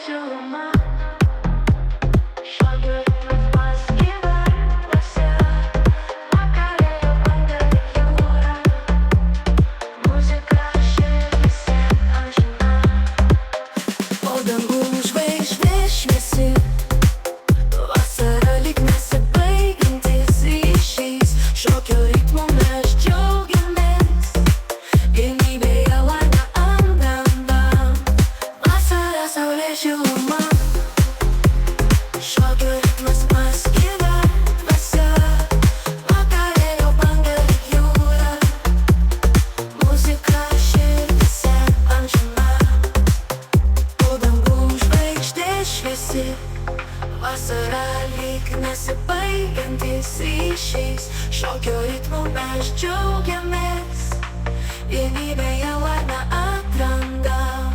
Шалешума, шагает маскировался, Макарена Бондарёва, музыка şehirse aşina. Odan bulmuş beşmesi, vasaralık nasıl beygintisi işiz, şokyo ritmo nasz ciągniec, yeni beyalarla andamdam, vasara şalешума, şagает маскировался, Макарена Бондарёва, музыка şehirse aşina. Odan bulmuş beşmesi, vasaralık nasıl beygintisi işiz, şokyo ritmo nasz ciągniec, yeni beyalarla andamdam,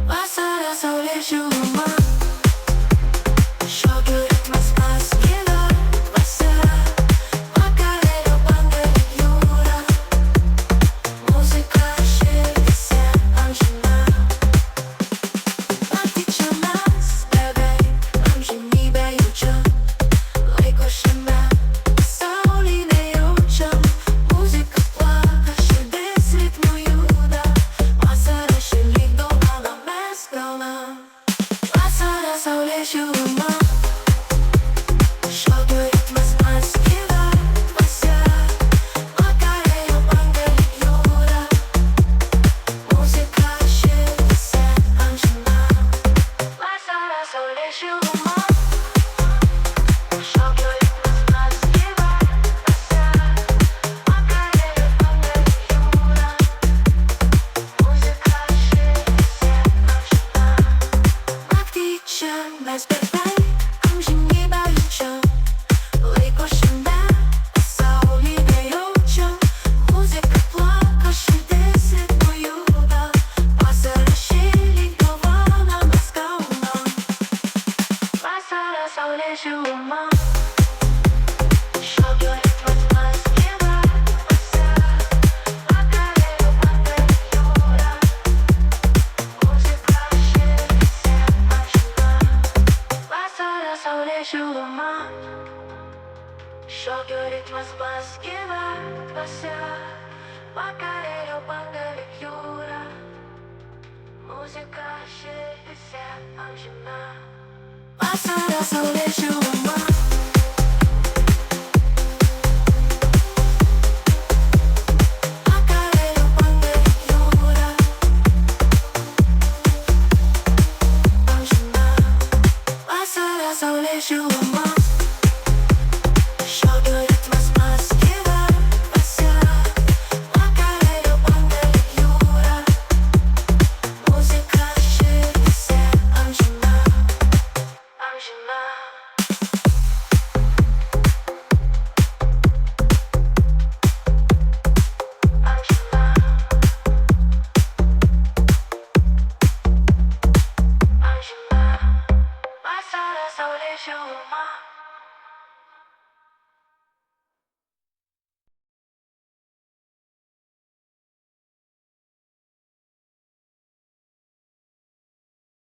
vasara şalешума, şagает маскировался, Макарена Бондарёва, музыка şehirse aşina. Fakticznie nas bebej, mam się niby juczą, lejko się ma, soli nie juczą, muzyka płaka się bez rytmu juda, wasara się ligdoma na mezgala, wasara szalешума, şagает маскировался, Макарена Бондарёва, музыка şehirse aşina. Vasara şalешума, şagает маскировался, Макарена Бондарёва, музыка şehirse aşina. Fakticznie bez bebej, mam się niby juczą, lejko się ma, soli nie juczą, muzyka płaka się bez rytmu juda, wasara się ligdoma na mezgala, wasara szalешума, şagает маскировался, Макарена Бондарёва, музыка şehirse aşina. Vasara şalешума, şagает маскировался, Макарена Бондарёва, музыка şehirse aşina. Vasara şalешума, Макарена Бондарёва, aşina. Vasara şalешума, şagает маскировался, Макарена Бондарёва, музыка şehirse aşina. Aşina. Aşina. Aşina. Vasara şalешума.